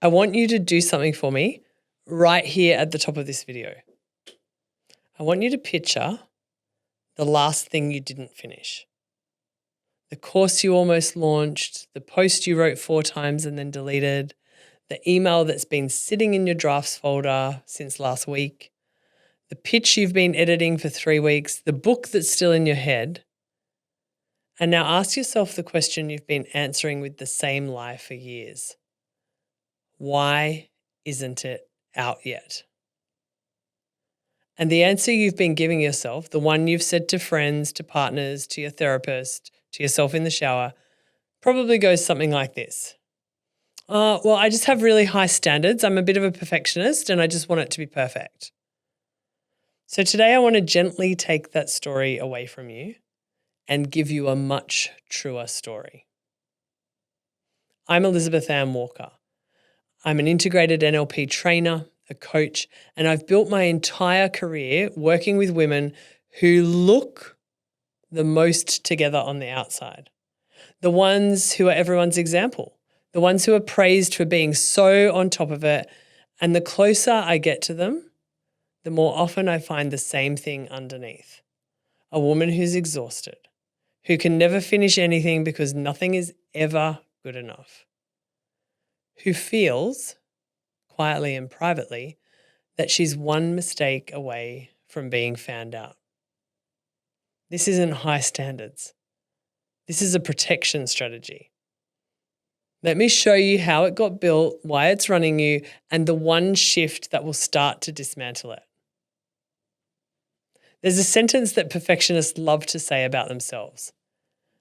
I want you to do something for me right here at the top of this video. I want you to picture the last thing you didn't finish. The course you almost launched, the post you wrote 4 times and then deleted, the email that's been sitting in your drafts folder since last week, the pitch you've been editing for 3 weeks, the book that's still in your head. And now ask yourself the question you've been answering with the same lie for years. Why isn't it out yet? And the answer you've been giving yourself, the one you've said to friends, to partners, to your therapist, to yourself in the shower, probably goes something like this. Well, I just have really high standards. I'm a bit of a perfectionist and I just want it to be perfect. So today I want to gently take that story away from you and give you a much truer story. I'm Elizabeth Ann Walker. I'm an integrated NLP trainer, a coach, and I've built my entire career working with women who look the most together on the outside. The ones who are everyone's example, the ones who are praised for being so on top of it. And the closer I get to them, the more often I find the same thing underneath. A woman who's exhausted, who can never finish anything because nothing is ever good enough, who feels, quietly and privately, that she's one mistake away from being found out. This isn't high standards. This is a protection strategy. Let me show you how it got built, why it's running you, and the one shift that will start to dismantle it. There's a sentence that perfectionists love to say about themselves.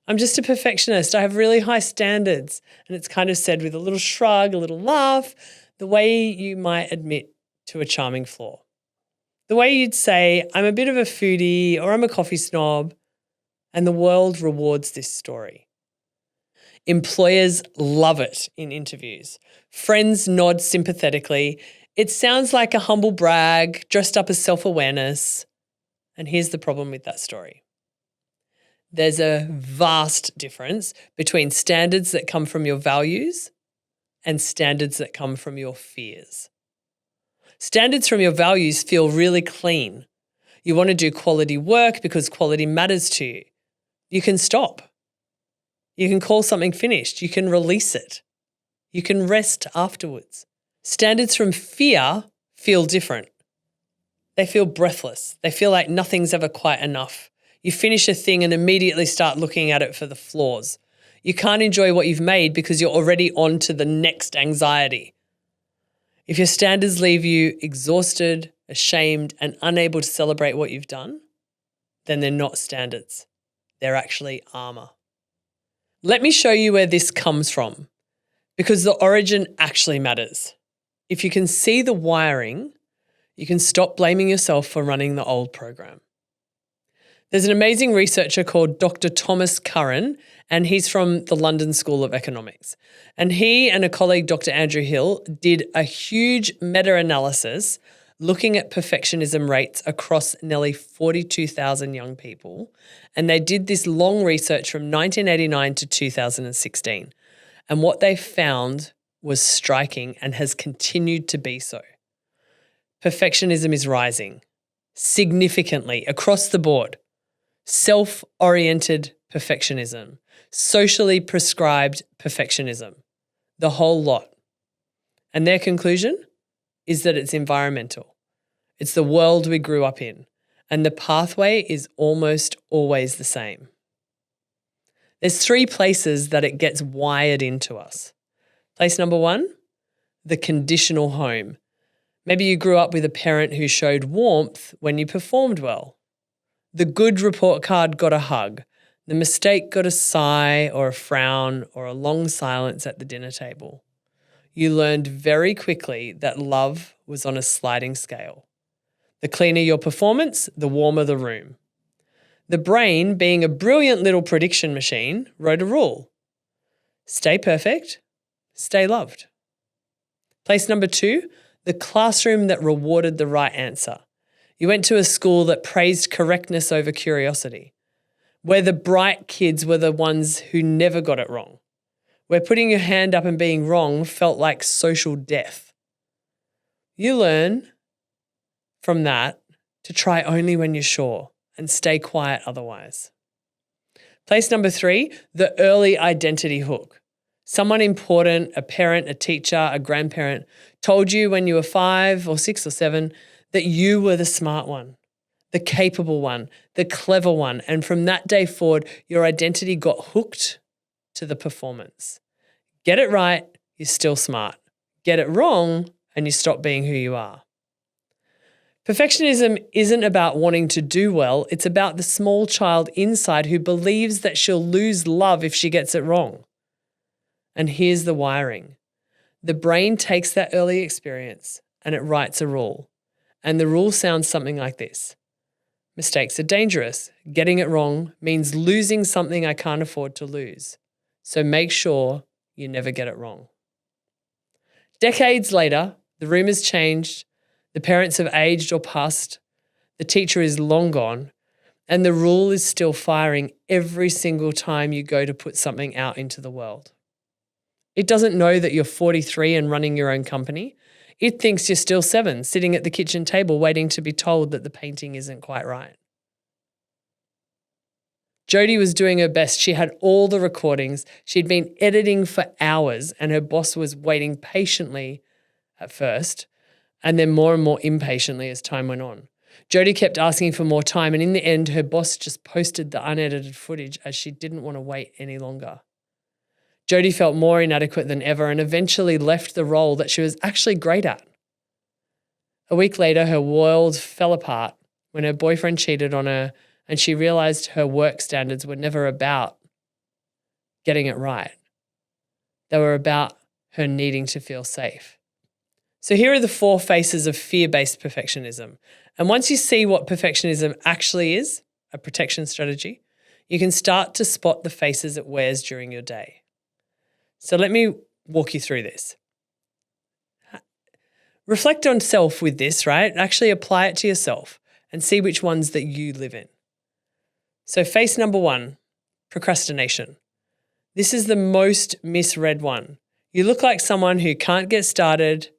I'm just a perfectionist. I have really high standards. And it's kind of said with a little shrug, a little laugh, the way you might admit to a charming flaw. The way you'd say, I'm a bit of a foodie or I'm a coffee snob, and the world rewards this story. Employers love it in interviews. Friends nod sympathetically. It sounds like a humble brag dressed up as self-awareness. And here's the problem with that story. There's a vast difference between standards that come from your values and standards that come from your fears. Standards from your values feel really clean. You want to do quality work because quality matters to you. You can stop. You can call something finished. You can release it. You can rest afterwards. Standards from fear feel different. They feel breathless. They feel like nothing's ever quite enough. You finish a thing and immediately start looking at it for the flaws. You can't enjoy what you've made because you're already on to the next anxiety. If your standards leave you exhausted, ashamed, and unable to celebrate what you've done, then they're not standards. They're actually armor. Let me show you where this comes from, because the origin actually matters. If you can see the wiring, you can stop blaming yourself for running the old program. There's an amazing researcher called Dr. Thomas Curran, and he's from the London School of Economics. And he and a colleague, Dr. Andrew Hill, did a huge meta-analysis looking at perfectionism rates across nearly 42,000 young people. And they did this long research from 1989 to 2016. And what they found was striking and has continued to be so. Perfectionism is rising significantly across the board. Self-oriented perfectionism, socially prescribed perfectionism, the whole lot. And their conclusion is that it's environmental. It's the world we grew up in, and the pathway is almost always the same. There's 3 places that it gets wired into us. Place number 1, the conditional home. Maybe you grew up with a parent who showed warmth when you performed well. The good report card got a hug. The mistake got a sigh or a frown or a long silence at the dinner table. You learned very quickly that love was on a sliding scale. The cleaner your performance, the warmer the room. The brain, being a brilliant little prediction machine, wrote a rule. Stay perfect, stay loved. Place number 2, the classroom that rewarded the right answer. You went to a school that praised correctness over curiosity, where the bright kids were the ones who never got it wrong, where putting your hand up and being wrong felt like social death. You learn from that to try only when you're sure and stay quiet otherwise. Place number 3, the early identity hook. Someone important, a parent, a teacher, a grandparent, told you when you were 5 or 6 or 7 that you were the smart one, the capable one, the clever one. And from that day forward, your identity got hooked to the performance. Get it right, you're still smart. Get it wrong, and you stop being who you are. Perfectionism isn't about wanting to do well. It's about the small child inside who believes that she'll lose love if she gets it wrong. And here's the wiring. The brain takes that early experience and it writes a rule. And the rule sounds something like this. Mistakes are dangerous. Getting it wrong means losing something I can't afford to lose. So make sure you never get it wrong. Decades later, the room has changed. The parents have aged or passed. The teacher is long gone. And the rule is still firing every single time you go to put something out into the world. It doesn't know that you're 43 and running your own company. It thinks you're still 7, sitting at the kitchen table waiting to be told that the painting isn't quite right. Jodie was doing her best. She had all the recordings. She'd been editing for hours and her boss was waiting patiently at first and then more and more impatiently as time went on. Jodie kept asking for more time and in the end, her boss just posted the unedited footage as she didn't want to wait any longer. Jodie felt more inadequate than ever and eventually left the role that she was actually great at. A week later, her world fell apart when her boyfriend cheated on her and she realized her work standards were never about getting it right. They were about her needing to feel safe. So here are the 4 faces of fear-based perfectionism. And once you see what perfectionism actually is, a protection strategy, you can start to spot the faces it wears during your day. So let me walk you through this. Reflect on self with this, right? Actually apply it to yourself and see which ones that you live in. So face number 1, procrastination. This is the most misread one. You look like someone who can't get started.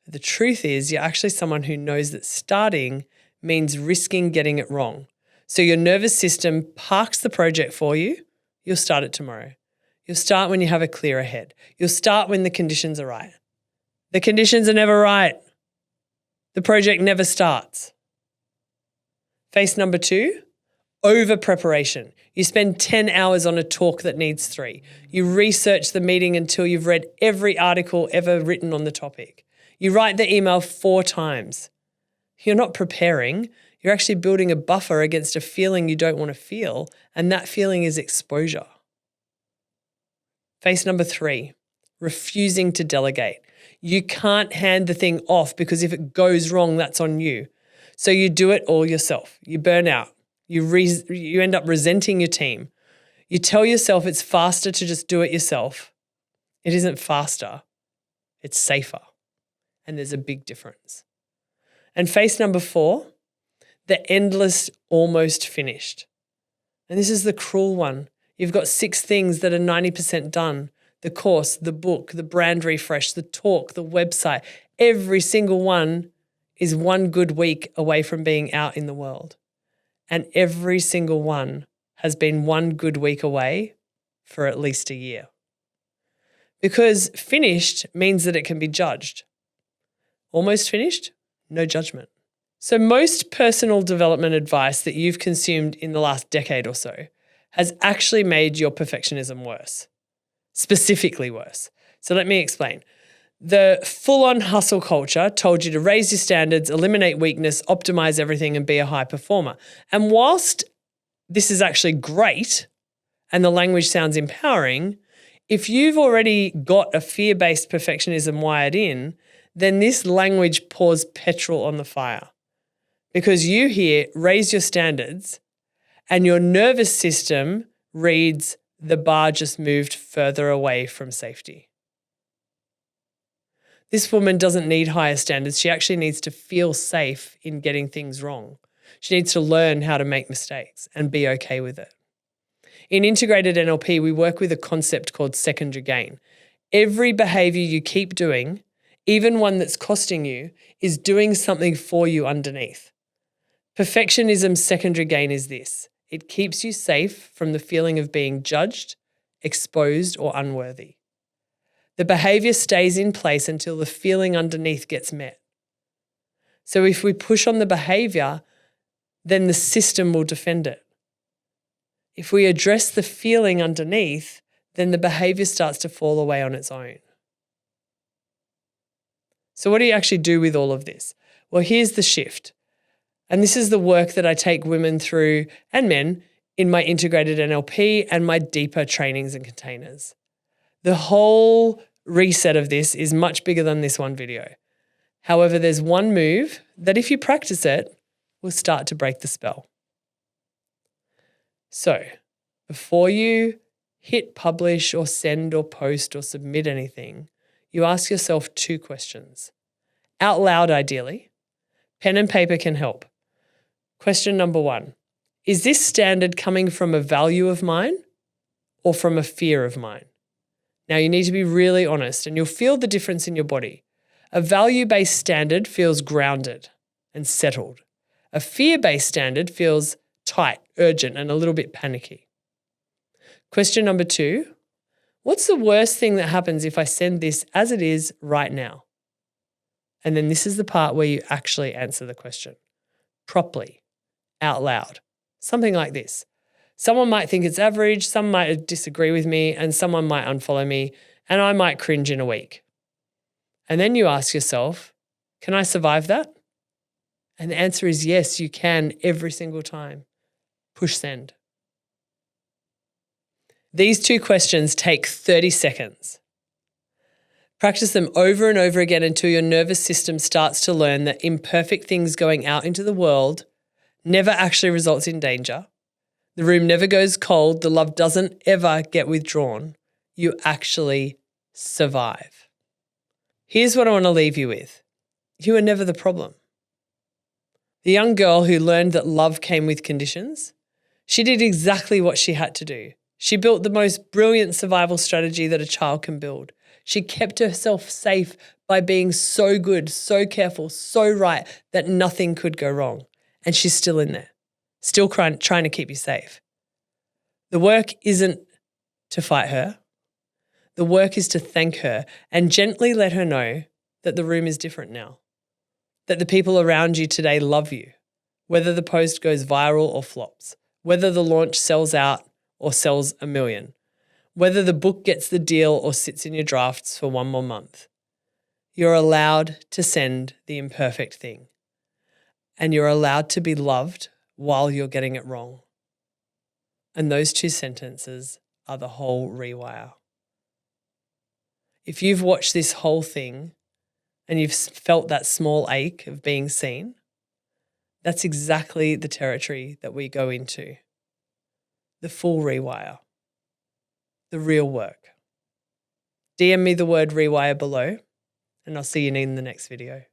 The truth is you're actually someone who knows that starting means risking getting it wrong. So your nervous system parks the project for you. You'll start it tomorrow. You'll start when you have a clearer head. You'll start when the conditions are right. The conditions are never right. The project never starts. Face number 2, overpreparation. You spend 10 hours on a talk that needs 3. You research the meeting until you've read every article ever written on the topic. You write the email 4 times. You're not preparing. You're actually building a buffer against a feeling you don't want to feel, and that feeling is exposure. Face number 3, refusing to delegate. You can't hand the thing off because if it goes wrong, that's on you. So you do it all yourself. You burn out. You end up resenting your team. You tell yourself it's faster to just do it yourself. It isn't faster. It's safer. And there's a big difference. And face number 4, the endless almost finished. And this is the cruel one. You've got 6 things that are 90% done. The course, the book, the brand refresh, the talk, the website. Every single one is one good week away from being out in the world. And every single one has been one good week away for at least a year. Because finished means that it can be judged. Almost finished, no judgment. So most personal development advice that you've consumed in the last decade or so has actually made your perfectionism worse, specifically worse. So let me explain. The full-on hustle culture told you to raise your standards, eliminate weakness, optimize everything, and be a high performer. And whilst this is actually great and the language sounds empowering, if you've already got a fear-based perfectionism wired in, then this language pours petrol on the fire. Because you hear raise your standards and your nervous system reads the bar just moved further away from safety. This woman doesn't need higher standards. She actually needs to feel safe in getting things wrong. She needs to learn how to make mistakes and be okay with it. In integrated NLP, we work with a concept called secondary gain. Every behavior you keep doing, even one that's costing you, is doing something for you underneath. Perfectionism's secondary gain is this: it keeps you safe from the feeling of being judged, exposed, or unworthy. The behavior stays in place until the feeling underneath gets met. So if we push on the behavior, then the system will defend it. If we address the feeling underneath, then the behavior starts to fall away on its own. So what do you actually do with all of this? Well, here's the shift. And this is the work that I take women through, and men, in my integrated NLP and my deeper trainings and containers. The whole reset of this is much bigger than this one video. However, there's one move that if you practice it, will start to break the spell. So, before you hit publish or send or post or submit anything, you ask yourself 2 questions. Out loud, ideally. Pen and paper can help. Question number 1, is this standard coming from a value of mine or from a fear of mine? Now, you need to be really honest, and you'll feel the difference in your body. A value-based standard feels grounded and settled. A fear-based standard feels tight, urgent, and a little bit panicky. Question number 2, what's the worst thing that happens if I send this as it is right now? And then this is the part where you actually answer the question properly, out loud. Something like this. Someone might think it's average, some might disagree with me, and someone might unfollow me, and I might cringe in a week. And then you ask yourself, can I survive that? And the answer is yes, you can every single time. Push send. These 2 questions take 30 seconds. Practice them over and over again until your nervous system starts to learn that imperfect things going out into the world never actually results in danger. The room never goes cold. The love doesn't ever get withdrawn. You actually survive. Here's what I want to leave you with. You are never the problem. The young girl who learned that love came with conditions, she did exactly what she had to do. She built the most brilliant survival strategy that a child can build. She kept herself safe by being so good, so careful, so right that nothing could go wrong. And she's still in there, still trying to keep you safe. The work isn't to fight her. The work is to thank her and gently let her know that the room is different now, that the people around you today love you, whether the post goes viral or flops, whether the launch sells out or sells 1 million, whether the book gets the deal or sits in your drafts for 1 more month. You're allowed to send the imperfect thing, and you're allowed to be loved while you're getting it wrong. And those 2 sentences are the whole rewire. If you've watched this whole thing and you've felt that small ache of being seen, that's exactly the territory that we go into. The full rewire. The real work. DM me the word rewire below, and I'll see you in the next video.